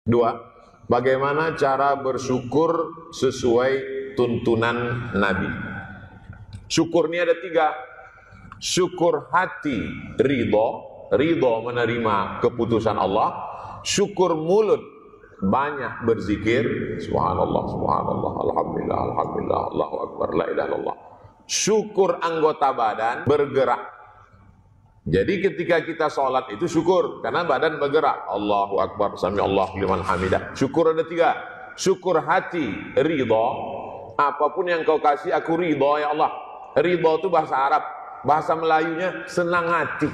Dua, bagaimana cara bersyukur sesuai tuntunan Nabi. Syukur ini ada tiga. Syukur hati, ridho menerima keputusan Allah. Syukur mulut, banyak berzikir, subhanallah, subhanallah, alhamdulillah, alhamdulillah, Allahu akbar, la ilaha illallah. Syukur anggota badan, bergerak. Jadi ketika kita sholat itu syukur, karena badan bergerak. Allahu akbar, sami Allah liman hamidah. Syukur ada tiga. Syukur hati, ridho. Apapun yang kau kasih, aku ridho ya Allah. Ridho itu bahasa Arab. Bahasa Melayunya senang hati.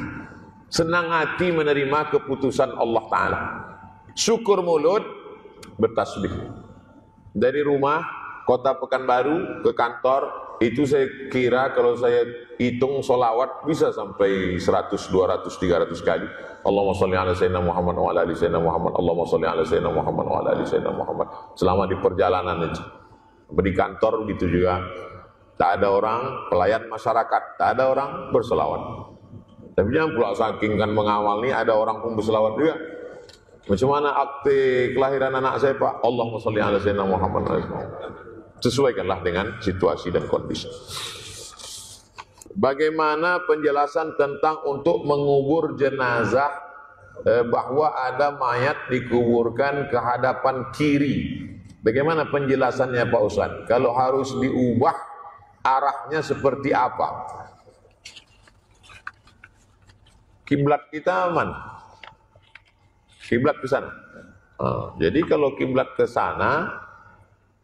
Senang hati menerima keputusan Allah Ta'ala. Syukur mulut, bertasbih. Dari rumah, kota Pekanbaru, ke kantor, itu saya kira kalau saya hitung sholawat bisa sampai 100, 200, 300 kali. Allahumma sholli ala sayyidina Muhammad wa ala ali sayyidina Muhammad. Allahumma sholli ala sayyidina Muhammad wa ala ali sayyidina Muhammad. Selama di perjalanan itu. Di kantor gitu juga. Tak ada orang pelayan masyarakat, tak ada orang berselawat. Tapi jangan pula saking kan mengawal nih ada orang pun berselawat juga. Macam mana akte kelahiran anak saya Pak? Allahumma sholli ala sayyidina Muhammad. Sesuaikanlah dengan situasi dan kondisi. Bagaimana penjelasan tentang untuk mengubur jenazah, bahwa ada mayat dikuburkan ke hadapan kiri? Bagaimana penjelasannya Pak Ustaz? Kalau harus diubah, arahnya seperti apa? Kiblat kita mana? Kiblat ke sana. Jadi kalau kiblat ke sana,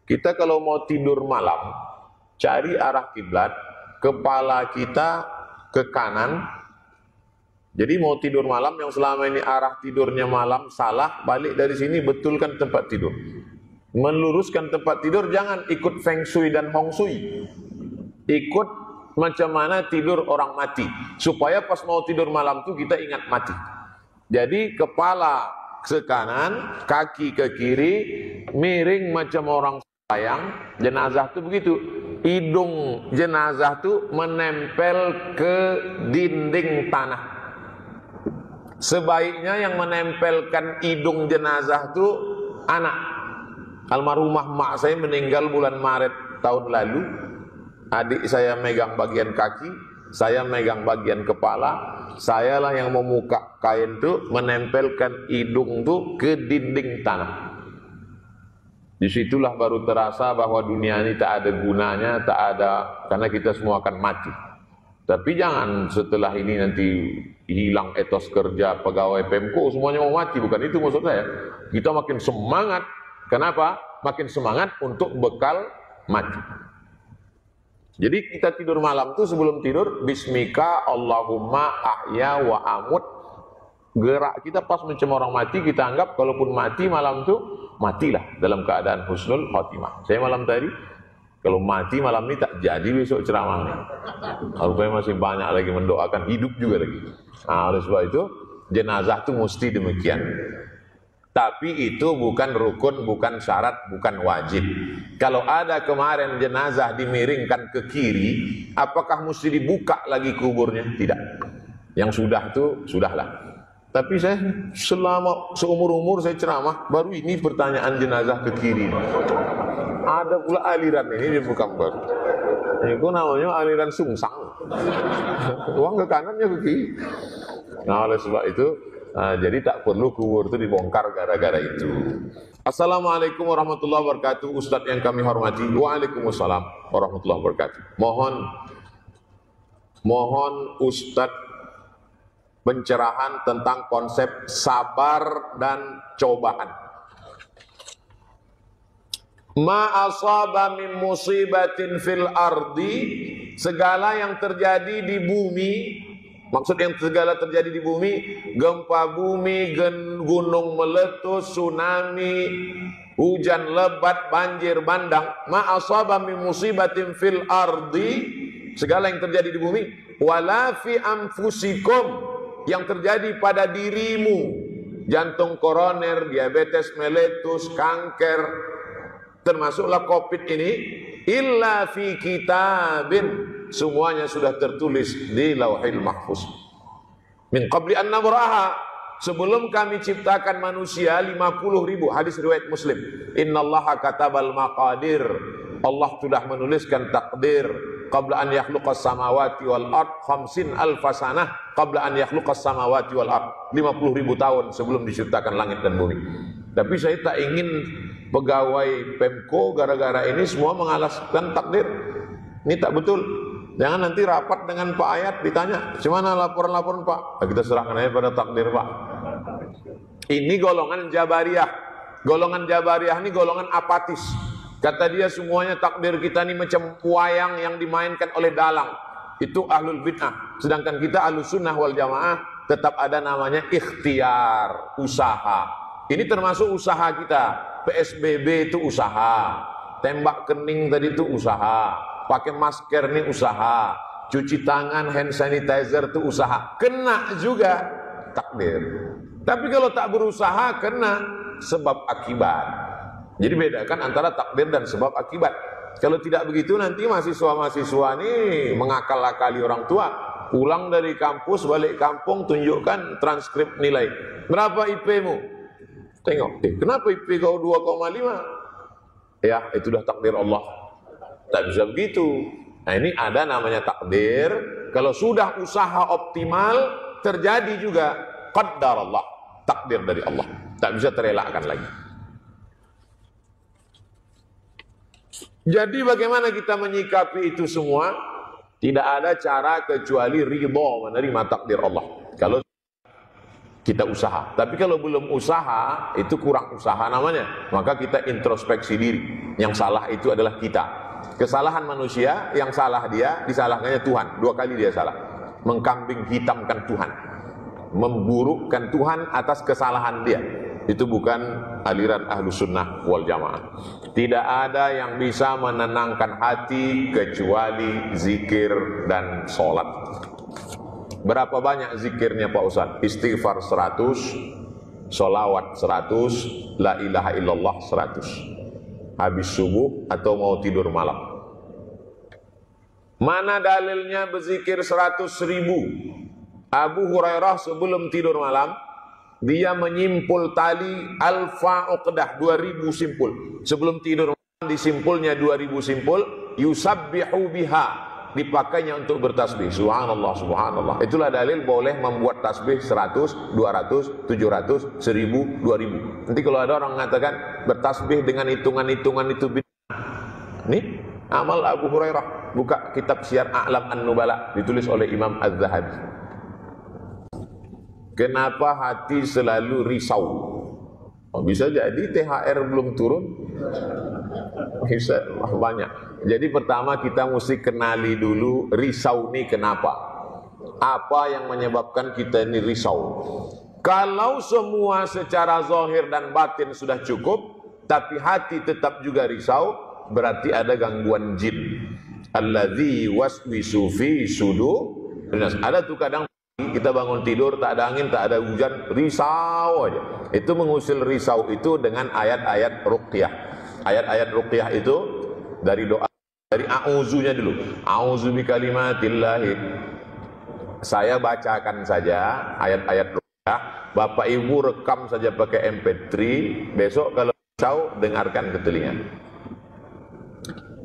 kita kalau mau tidur malam, cari arah kiblat, kepala kita ke kanan. Jadi mau tidur malam yang selama ini arah tidurnya malam salah, balik dari sini betulkan tempat tidur. Meluruskan tempat tidur, jangan ikut feng shui dan hong shui. Ikut macam mana tidur orang mati, supaya pas mau tidur malam itu kita ingat mati. Jadi kepala ke kanan, kaki ke kiri, miring macam orang sayang. Jenazah itu begitu. Hidung jenazah itu menempel ke dinding tanah. Sebaiknya yang menempelkan hidung jenazah itu anak. Almarhumah mak saya meninggal bulan Maret tahun lalu. Adik saya megang bagian kaki, saya megang bagian kepala. Sayalah yang memuka kain itu, menempelkan hidung itu ke dinding tanah. Disitulah baru terasa bahwa dunia ini tak ada gunanya, tak ada, karena kita semua akan mati. Tapi jangan setelah ini nanti hilang etos kerja pegawai Pemko, semuanya mau mati, bukan itu maksud saya. Kita makin semangat, kenapa? Makin semangat untuk bekal mati. Jadi kita tidur malam tuh sebelum tidur, Bismika Allahumma ahya wa amut. Gerak kita pas macam orang mati, kita anggap kalaupun mati malam tuh, matilah dalam keadaan husnul khotimah. Saya malam tadi, kalau mati malam ini tak jadi besok ceramahnya. Rupanya masih banyak lagi mendoakan hidup juga lagi. Nah, oleh sebab itu, jenazah tuh mesti demikian. Tapi itu bukan rukun, bukan syarat, bukan wajib. Kalau ada kemarin jenazah dimiringkan ke kiri, apakah mesti dibuka lagi kuburnya? Tidak. Yang sudah itu, sudahlah. Tapi saya selama seumur-umur saya ceramah, baru ini pertanyaan jenazah ke kiri. Ada pula aliran ini di Pekanbaru. Itu namanya aliran sungsang. Uang ke kanannya ke kiri. Nah, oleh sebab itu, jadi tak perlu kubur itu dibongkar gara-gara itu. Assalamualaikum warahmatullahi wabarakatuh. Ustadz yang kami hormati. Waalaikumsalam warahmatullahi wabarakatuh. Mohon Ustadz pencerahan tentang konsep sabar dan cobaan. Ma asaba min musibatin fil ardi, segala yang terjadi di bumi. Maksud yang segala terjadi di bumi, gempa bumi, gunung meletus, tsunami, hujan lebat, banjir bandang. Ma asaba min musibatin fil ardi, segala yang terjadi di bumi, wala fi anfusikum, yang terjadi pada dirimu, jantung koroner, diabetes meletus, kanker, termasuklah COVID ini, illa fi kitabin, semuanya sudah tertulis di Lauhil Mahfuz. Min qabli an nabraha, sebelum kami ciptakan manusia 50.000, hadis riwayat Muslim. Innallaha katabal maqadir. Allah sudah menuliskan takdir qabla an yakhluqas samawati wal ard 50.000 sanah qabla an yakhluqas samawati wal ard. 50.000 tahun sebelum diciptakan langit dan bumi. Tapi saya tak ingin pegawai Pemko gara-gara ini semua mengalaskan takdir. Ini tak betul. Jangan nanti rapat dengan Pak Ayat ditanya, "Gimana laporan-laporan Pak?" Nah, kita serahkan aja pada takdir Pak. Ini golongan Jabariyah. Golongan Jabariyah ini golongan apatis. Kata dia semuanya takdir kita ini macam wayang yang dimainkan oleh dalang. Itu ahlul bid'ah. Sedangkan kita ahlus sunnah wal jamaah tetap ada namanya ikhtiar, usaha. Ini termasuk usaha kita. PSBB itu usaha. Tembak kening tadi itu usaha. Pakai masker ini usaha, cuci tangan, hand sanitizer itu usaha, kena juga takdir. Tapi kalau tak berusaha kena sebab akibat. Jadi bedakan antara takdir dan sebab akibat. Kalau tidak begitu nanti mahasiswa-mahasiswa ini mengakal-akali orang tua. Pulang dari kampus, balik kampung, tunjukkan transkrip nilai. Berapa IP-mu? Tengok, kenapa IP kau 2,5? Ya, itu dah takdir Allah. Tak bisa begitu. Nah ini ada namanya takdir. Kalau sudah usaha optimal, terjadi juga qaddar Allah, takdir dari Allah. Tak bisa terelakkan lagi. Jadi bagaimana kita menyikapi itu semua? Tidak ada cara kecuali ridha menerima takdir Allah. Kalau kita usaha. Tapi kalau belum usaha, itu kurang usaha namanya. Maka kita introspeksi diri. Yang salah itu adalah kita. Kesalahan manusia, yang salah dia, disalahkannya Tuhan. 2 kali dia salah. Mengkambing hitamkan Tuhan. Memburukkan Tuhan atas kesalahan dia. Itu bukan aliran Ahlus Sunnah wal Jamaah. Tidak ada yang bisa menenangkan hati kecuali zikir dan sholat. Berapa banyak zikirnya Pak Ustaz? Istighfar 100, sholawat 100, la ilaha illallah 100. Habis subuh atau mau tidur malam. Mana dalilnya berzikir 100.000? Abu Hurairah sebelum tidur malam, dia menyimpul tali alfa uqdah, 2.000 simpul. Sebelum tidur malam disimpulnya 2.000 simpul, yusabbihu biha, dipakainya untuk bertasbih. Subhanallah, subhanallah. Itulah dalil boleh membuat tasbih 100, 200, 700, 1000, 2000. Nanti kalau ada orang mengatakan bertasbih dengan hitungan-hitungan itu bid'ah. Nih, amal Abu Hurairah. Buka kitab Syiar A'lam An-Nubala, ditulis oleh Imam Az-Zahabi. Kenapa hati selalu risau? Oh, bisa jadi THR belum turun. Bisa banyak. Jadi pertama kita mesti kenali dulu risau ini kenapa. Apa yang menyebabkan kita ini risau? Kalau semua secara zahir dan batin sudah cukup, tapi hati tetap juga risau, berarti ada gangguan jin. Alladzi waswisu fi sudur. Ada tuh kadang kita bangun tidur tak ada angin, tak ada hujan, risau aja. Itu mengusir risau itu dengan ayat-ayat ruqyah. Ayat-ayat ruqyah itu dari doa, dari a'udzunya dulu. A'udzu bikalimatillahid. Saya bacakan saja ayat-ayat ruqyah. Bapak Ibu rekam saja pakai MP3. Besok kalau risau dengarkan ke telinga.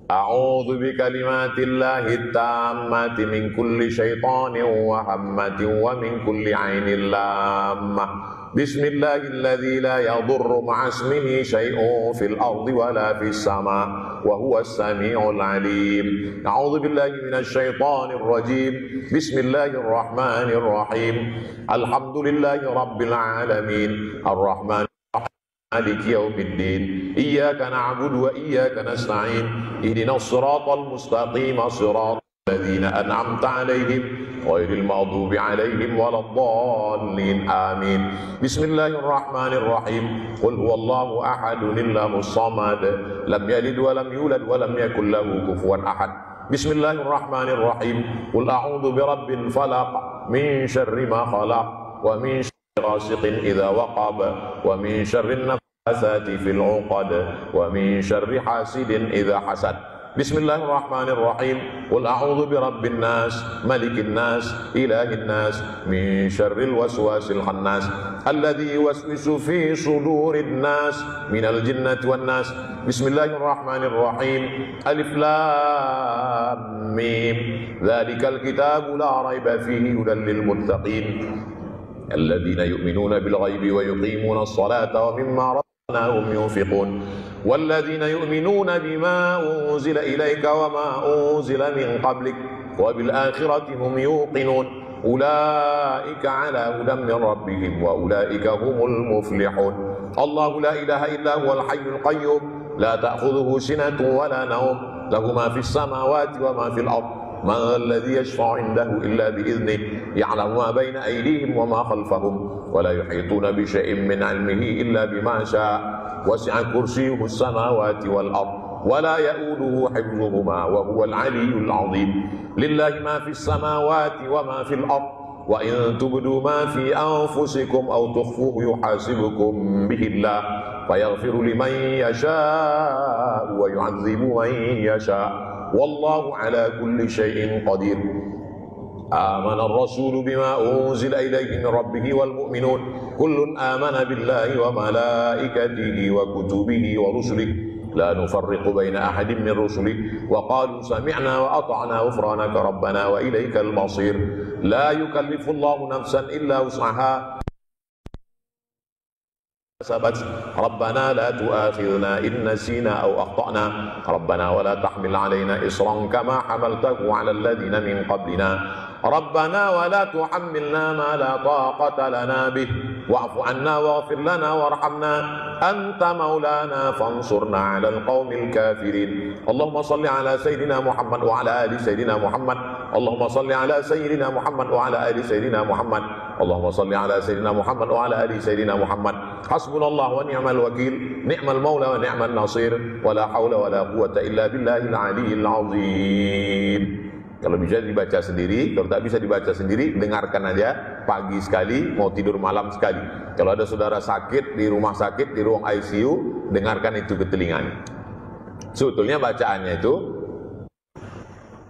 A'udzu bikalimatillahi tammati min kulli syaitanin wa hammatin wa min kulli 'ainin lammah. Bismillahilladzi la yadurru ma'asmihi syai'un fil ardi wa la fis sama' wa huwas sami'ul 'alim. A'udzu billahi minasy syaithanir rajim. Bismillahirrahmanirrahim. Alhamdulillahi rabbil alamin. Arrahman Maliki yaumiddin. Iyyaka na'budu wa iyyaka nasta'in. Ihdinas siratal mustaqim, siratal ladzina an'amta 'alaihim ghairil maghdubi 'alaihim waladdallin. Amin. Bismillahirrahmanirrahim. Qul huwallahu ahadun illahus samad. Lam yalid wa lam yulad wa lam yakul lahu kufuwan ahad. Bismillahirrahmanirrahim. Qul a'udzu birabbil falaq min syarri ma khalaq wa min غاسق إذا وقب ومن شر النفاثات في العقد ومن شر حاسد إذا حسد. Bismillahirrahmanirrahim. Qul a'udzu birabbin nas, malikin nas, ilahin nas, min syarril waswasil khannas, alladzi yuwaswisu fi sudurin nas, minal jinnati wan nas. Bismillahirrahmanirrahim. Alif lam mim. Dzalikal kitabu la raiba fihi hudan lil muttaqin. Alladzina yu'minuna bil ghaibi wa yuqimuna as-salata wa mimma هم ينفقون والذين يؤمنون بما أنزل إليك وما أنزل من قبلك وبالآخرة هم يوقنون أولئك على هدى من ربهم وأولئك هم المفلحون الله لا إله إلا هو الحي القيوم لا تأخذه سنة ولا نوم له ما في السماوات وما في الأرض ما الذي يشفع عنده إلا بإذنه يعلم ما بين أيديهم وما خلفهم ولا يحيطون بشيء من علمه إلا بما شاء وسع كرسيه السماوات والأرض ولا يؤوده حفظهما وهو العلي العظيم لله ما في السماوات وما في الأرض وإن تبدوا ما في أنفسكم أو تخفوه يحاسبكم به الله فيغفر لمن يشاء ويعذب من يشاء والله على كل شيء قدير آمن الرسول بما أنزل إليه من ربه والمؤمنون كل آمن بالله وملائكته وكتبه ورسله لا نفرق بين أحد من رسله وقالوا سمعنا وأطعنا غفرانك ربنا وإليك المصير لا يكلف الله نفسا إلا وسعها كسبت ربنا لا تؤاخذنا إن نسينا أو أخطأنا ربنا ولا تحمل علينا إصرا كما حملته على الذين من قبلنا ربنا ولا تحملنا ما لا طاقة لنا به واعف عنا واغفر لنا وارحمنا أنت مولانا فانصرنا على القوم الكافرين اللهم صل على سيدنا محمد وعلى آل سيدنا محمد اللهم صل على سيدنا محمد وعلى آل سيدنا محمد اللهم صل على سيدنا محمد وعلى آل سيدنا محمد حسبنا الله ونعم الوكيل نعم المولى ونعم النصير ولا حول ولا قوة إلا بالله العلي العظيم. Kalau bisa dibaca sendiri, kalau tak bisa dibaca sendiri, dengarkan aja pagi sekali, mau tidur malam sekali. Kalau ada saudara sakit di rumah sakit, di ruang ICU, dengarkan itu ke telinganya. Sebetulnya bacaannya itu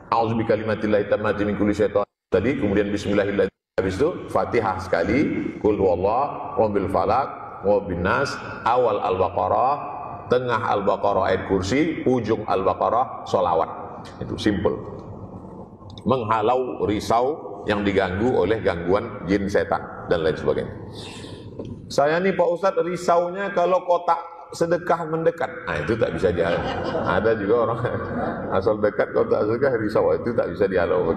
A'udzu bikalimatillahi tammati min kulli syaitan tadi, kemudian bismillahirrahmanirrahim, habis itu Fatihah sekali, Qul huwallah, Rabbil falaq, Rabbin nas, awal Al-Baqarah, tengah Al-Baqarah ayat kursi, ujung Al-Baqarah sholawat. Itu simple. Menghalau risau yang diganggu oleh gangguan jin setan dan lain sebagainya. Saya nih Pak Ustadz risaunya kalau kotak sedekah mendekat. Nah itu tak bisa dihalau. Ada juga orang asal dekat kotak sedekah risau, itu tak bisa dihalau.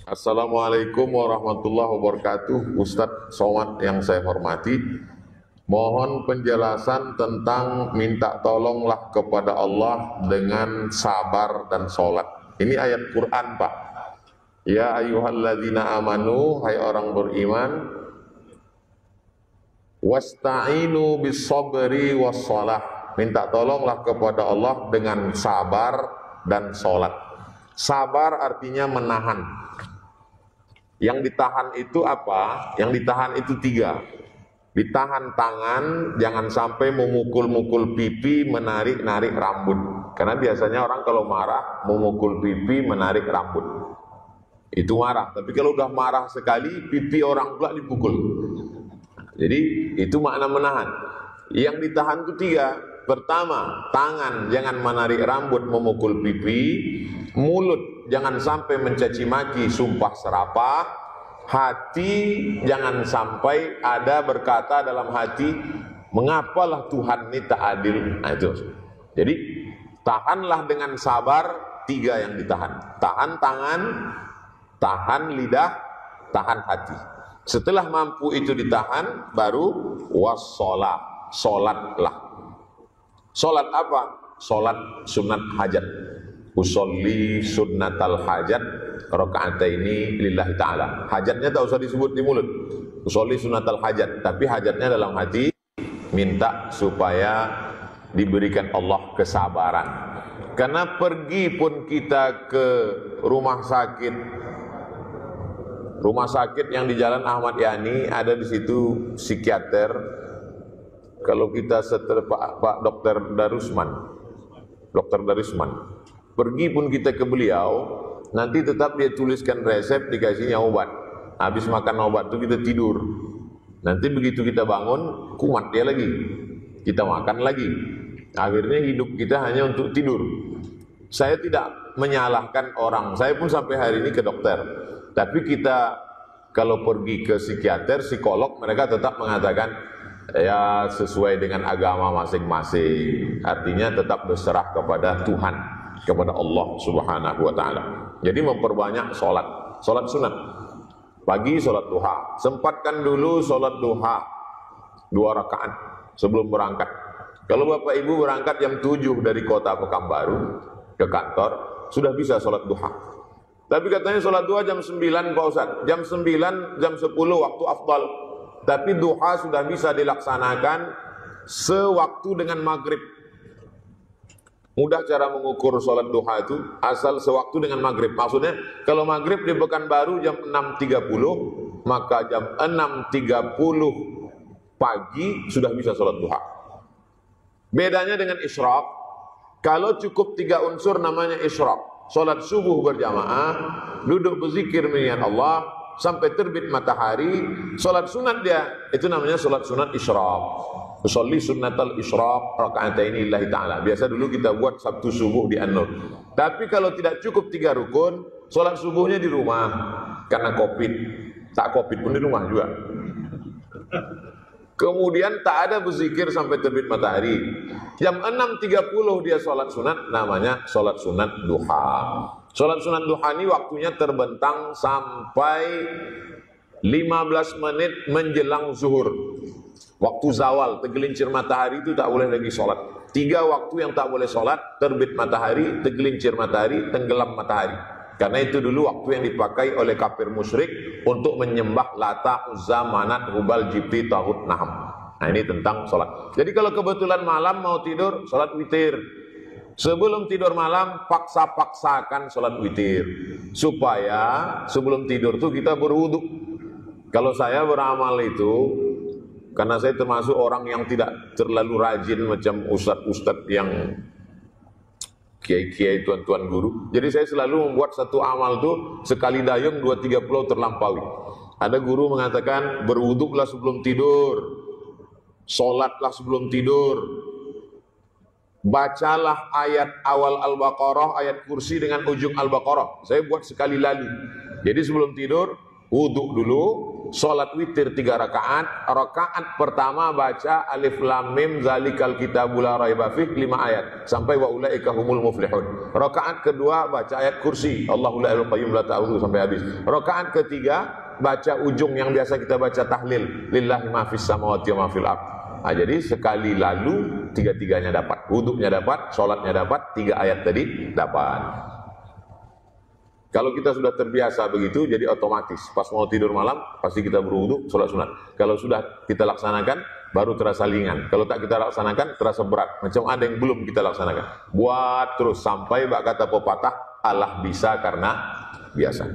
Assalamualaikum warahmatullahi wabarakatuh. Ustadz Somad yang saya hormati, mohon penjelasan tentang minta tolonglah kepada Allah dengan sabar dan sholat. Ini ayat Quran Pak. Ya ayyuhalladzina amanu, hai orang beriman, wasta'inu bis sabri was shalah. Minta tolonglah kepada Allah dengan sabar dan sholat. Sabar artinya menahan. Yang ditahan itu apa? Yang ditahan itu 3. Ditahan tangan, jangan sampai memukul-mukul pipi, menarik-narik rambut. Karena biasanya orang kalau marah, memukul pipi, menarik rambut. Itu marah. Tapi kalau udah marah sekali, pipi orang pula dipukul. Jadi itu makna menahan. Yang ditahan itu 3. Pertama, tangan jangan menarik rambut, memukul pipi. Mulut jangan sampai mencaci maki, sumpah serapah. Hati jangan sampai ada berkata dalam hati, mengapalah Tuhan ini tak adil. Nah itu. Jadi tahanlah dengan sabar 3 yang ditahan. Tahan tangan, tahan lidah, tahan hati. Setelah mampu itu ditahan, baru wassalah, sholatlah. Sholat apa? Sholat sunat hajat. Usolli sunnatal hajat rakaataini lillahi ta'ala. Hajatnya tak usah disebut di mulut. Usolli sunnatal hajat, tapi hajatnya dalam hati, minta supaya diberikan Allah kesabaran. Karena pergi pun kita ke rumah sakit yang di Jalan Ahmad Yani, ada di situ psikiater. Kalau kita setelah Pak Dokter Darusman, Dr. Darisman. Pergi pun kita ke beliau, nanti tetap dia tuliskan resep, dikasihnya obat. Habis makan obat itu kita tidur. Nanti begitu kita bangun, kumat dia lagi. Kita makan lagi. Akhirnya hidup kita hanya untuk tidur. Saya tidak menyalahkan orang. Saya pun sampai hari ini ke dokter. Tapi kita kalau pergi ke psikiater, psikolog, mereka tetap mengatakan ya sesuai dengan agama masing-masing. Artinya tetap berserah kepada Tuhan, kepada Allah Subhanahu wa taala. Jadi memperbanyak salat sunat. Pagi salat duha. Sempatkan dulu salat duha 2 rakaat sebelum berangkat. Kalau Bapak Ibu berangkat jam 7 dari kota Pekanbaru ke kantor, sudah bisa salat duha. Tapi katanya salat duha jam 9 Pak Ustaz. Jam 9, jam 10 waktu afdal. Tapi duha sudah bisa dilaksanakan sewaktu dengan maghrib. Mudah cara mengukur sholat duha itu, asal sewaktu dengan maghrib. Maksudnya kalau maghrib di Pekanbaru jam 6.30, maka jam 6.30 pagi sudah bisa sholat duha. Bedanya dengan isyraq, kalau cukup 3 unsur namanya isyraq. Sholat subuh berjamaah, duduk berzikir mengingat Allah sampai terbit matahari. Sholat sunat dia, itu namanya sholat sunat isyraq. Usolli sunnatal isyraq raka'ataini lillahi ta'ala. Biasa dulu kita buat Sabtu subuh di An-Nur. Tapi kalau tidak cukup 3 rukun, sholat subuhnya di rumah. Karena Covid. Tak Covid pun di rumah juga. Kemudian tak ada berzikir sampai terbit matahari. Jam 6.30 dia sholat sunat, namanya sholat sunat duha. Sholat sunat duha ini waktunya terbentang sampai 15 menit menjelang zuhur. Waktu zawal, tergelincir matahari itu tak boleh lagi sholat. 3 waktu yang tak boleh sholat, terbit matahari, tergelincir matahari, tenggelam matahari. Karena itu dulu waktu yang dipakai oleh kafir musyrik untuk menyembah Lata, Uzza, Manat, Hubal, Jibti, Tahut, Naham. Nah ini tentang sholat. Jadi kalau kebetulan malam mau tidur, sholat witir. Sebelum tidur malam, paksa-paksakan sholat witir. Supaya sebelum tidur tuh kita berwudu. Kalau saya beramal itu, karena saya termasuk orang yang tidak terlalu rajin macam ustadz-ustadz yang kiai-kiai tuan-tuan guru. Jadi saya selalu membuat satu amal tuh sekali dayung 2-3 pulau terlampaui. Ada guru mengatakan berwuduklah sebelum tidur, sholatlah sebelum tidur, bacalah ayat awal Al-Baqarah, ayat kursi dengan ujung Al-Baqarah. Saya buat sekali lalu. Jadi sebelum tidur wuduk dulu, sholat witir 3 rakaat. Rakaat pertama baca alif lam mim zalikal kitabul la raiba fih 5 ayat sampai wa ulaika humul muflihun. Rakaat kedua baca ayat kursi Allahu la ilaha illa qayyum la ta'khudhuhu sampai habis. Rakaat ketiga baca ujung yang biasa kita baca tahlil lillahi ma fis samawati wa ma fil ardh. Nah, jadi sekali lalu 3-3-nya dapat. Wuduknya dapat, sholatnya dapat, 3 ayat tadi dapat. Kalau kita sudah terbiasa begitu, jadi otomatis pas mau tidur malam pasti kita berwudu, sholat sunat. Kalau sudah kita laksanakan, baru terasa ringan. Kalau tak kita laksanakan, terasa berat. Macam ada yang belum kita laksanakan. Buat terus sampai bak kata pepatah, Allah bisa karena biasa.